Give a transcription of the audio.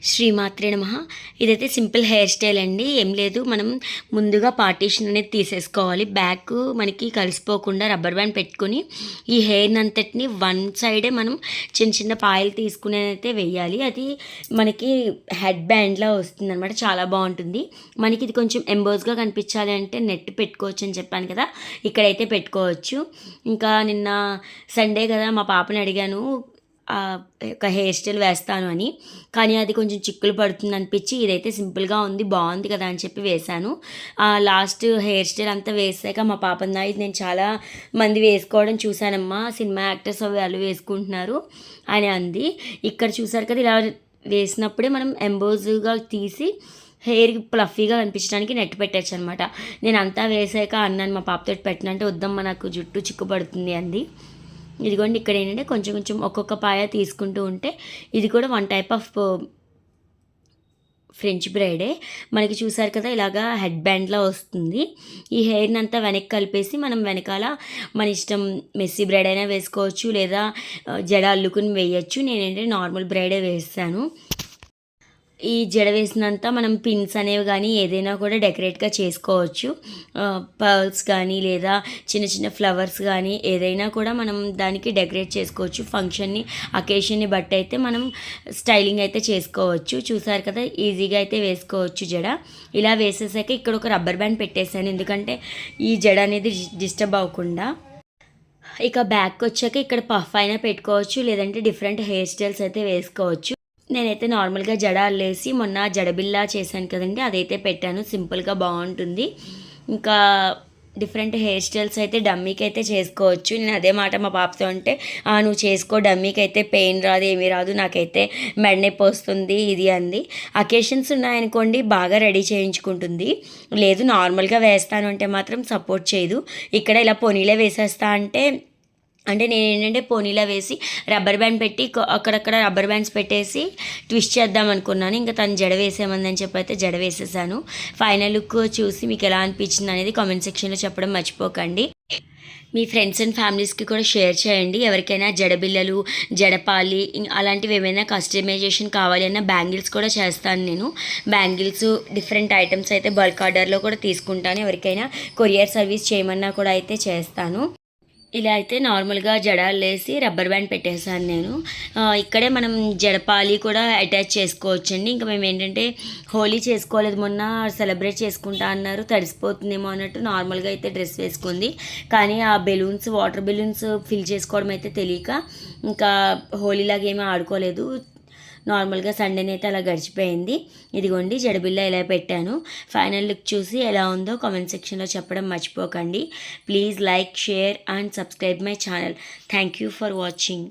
శ్రీమాత్రే నమః. ఇదైతే సింపుల్ హెయిర్ స్టైల్ అండి. ఏం లేదు, మనం ముందుగా పార్టీషన్ అనేది తీసేసుకోవాలి. బ్యాక్ మనకి కలిసిపోకుండా రబ్బర్ బ్యాండ్ పెట్టుకొని ఈ హెయిర్ని అంతటిని వన్ సైడే మనం చిన్న చిన్న పాయలు తీసుకుని అయితే వేయాలి. అది మనకి హెడ్ బ్యాండ్లా వస్తుంది అనమాట. చాలా బాగుంటుంది. మనకి ఇది కొంచెం ఎంబోస్గా కనిపించాలి అంటే నెట్ పెట్టుకోవచ్చు అని చెప్పాను కదా, ఇక్కడైతే పెట్టుకోవచ్చు. ఇంకా నిన్న సండే కదా, మా పాపని అడిగాను ఒక హెయిర్ స్టైల్ వేస్తాను అని, కానీ అది కొంచెం చిక్కులు పడుతుంది అనిపించి ఇదైతే సింపుల్గా ఉంది, బాగుంది కదా అని చెప్పి వేశాను. లాస్ట్ హెయిర్ స్టైల్ అంతా వేసాక మా పాపందా, ఇది నేను చాలా మంది వేసుకోవడం చూశానమ్మా, సినిమా యాక్టర్స్ వాళ్ళు వేసుకుంటున్నారు అని అంది. ఇక్కడ చూసారు కదా, ఇలా వేసినప్పుడే మనం ఎంబోజ్గా తీసి హెయిర్ ప్లఫీగా కనిపించడానికి నెట్ పెట్టచ్చు అనమాట. నేను అంతా వేసాక అన్నాను మా పాపతో, పెట్టినంటే వద్దమ్మా నాకు జుట్టు చిక్కుపడుతుంది అంది. ఇదిగోండి, ఇక్కడ ఏంటంటే కొంచెం కొంచెం ఒక్కొక్క పాయ తీసుకుంటూ ఉంటే ఇది కూడా వన్ టైప్ ఆఫ్ ఫ్రెంచ్ బ్రైడే. మనకి చూసారు కదా, ఇలాగా హెడ్ బ్యాండ్లా వస్తుంది. ఈ హెయిర్ని అంతా వెనక్కి కలిపేసి మనం వెనకాల మన ఇష్టం మెస్సీ బ్రైడ్ అయినా వేసుకోవచ్చు, లేదా జడ అల్లుకుని వేయచ్చు. నేనేంటంటే నార్మల్ బ్రైడే వేస్తాను. ఈ జడ వేసినంత మనం పిన్స్ అనేవి కానీ ఏదైనా కూడా డెకరేట్గా చేసుకోవచ్చు. పర్ల్స్ కానీ లేదా చిన్న చిన్న ఫ్లవర్స్ కానీ ఏదైనా కూడా మనం దానికి డెకరేట్ చేసుకోవచ్చు. ఫంక్షన్ని అకేషన్ని బట్టి అయితే మనం స్టైలింగ్ అయితే చేసుకోవచ్చు. చూసారు కదా, ఈజీగా అయితే వేసుకోవచ్చు జడ. ఇలా వేసేసాక ఇక్కడ ఒక రబ్బర్ బ్యాండ్ పెట్టేశాను, ఎందుకంటే ఈ జడ అనేది డిస్టర్బ్ అవ్వకుండా. ఇక బ్యాక్ వచ్చాక ఇక్కడ పఫ్ అయినా పెట్టుకోవచ్చు, లేదంటే డిఫరెంట్ హెయిర్ స్టైల్స్ అయితే వేసుకోవచ్చు. నేనైతే నార్మల్గా జడ అల్లేసి మొన్న జడబిల్లా చేశాను కదండి, అదైతే పెట్టాను. సింపుల్గా బాగుంటుంది. ఇంకా డిఫరెంట్ హెయిర్ స్టైల్స్ అయితే డమ్మీకి అయితే చేసుకోవచ్చు. నేను అదే మాట మా పాపతో అంటే, నువ్వు చేసుకో, డమ్మీకి అయితే పెయిన్ రాదు, ఏమీ రాదు, నాకైతే మెడ నొప్పి వస్తుంది ఇది అంది. అకేషన్స్ ఉన్నాయనుకోండి బాగా రెడీ చేయించుకుంటుంది, లేదు నార్మల్గా వేస్తాను అంటే మాత్రం సపోర్ట్ చేయదు. ఇక్కడ ఇలా పొనీలే వేసేస్తా అంటే నేను ఏంటంటే పోనీలా వేసి రబ్బర్ బ్యాండ్ పెట్టి అక్కడక్కడ రబ్బర్ బ్యాండ్స్ పెట్టేసి ట్విస్ట్ చేద్దాం అనుకున్నాను. ఇంకా తను జడ వేసేమందని చెప్పి అయితే జడ వేసేసాను. ఫైనల్ లుక్ చూసి మీకు ఎలా అనిపించింది అనేది కామెంట్ సెక్షన్లో చెప్పడం మర్చిపోకండి. మీ ఫ్రెండ్స్ అండ్ ఫ్యామిలీస్కి కూడా షేర్ చేయండి. ఎవరికైనా జడబిల్లలు, జడపాలి అలాంటివి ఏమైనా కస్టమైజేషన్ కావాలి అన్న బ్యాంగిల్స్ కూడా చేస్తాను నేను. బ్యాంగిల్స్ డిఫరెంట్ ఐటమ్స్ అయితే బల్క్ ఆర్డర్లో కూడా తీసుకుంటాను. ఎవరికైనా కొరియర్ సర్వీస్ చేయమన్నా కూడా అయితే చేస్తాను. ఇలా అయితే నార్మల్గా జడాలు వేసి రబ్బర్ బ్యాండ్ పెట్టేశాను నేను. ఇక్కడే మనం జడపాలి కూడా అటాచ్ చేసుకోవచ్చండి. ఇంకా మేము ఏంటంటే హోలీ చేసుకోలేదు, మొన్న సెలబ్రేట్ చేసుకుంటా అన్నారు, తడిసిపోతుందేమో అన్నట్టు నార్మల్గా అయితే డ్రెస్ వేసుకుంది. కానీ ఆ బెలూన్స్, వాటర్ బెలూన్స్ ఫిల్ చేసుకోవడం అయితే తెలియక ఇంకా హోలీలాగా ఏమీ ఆడుకోలేదు. నార్మల్గా సండేని అయితే అలా గడిచిపోయింది. ఇదిగోండి జడబిల్ల ఇలా పెట్టాను. ఫైనల్ లుక్ చూసి ఎలా ఉందో కామెంట్ సెక్షన్లో చెప్పడం మర్చిపోకండి. Please like, share and subscribe my channel. Thank you for watching.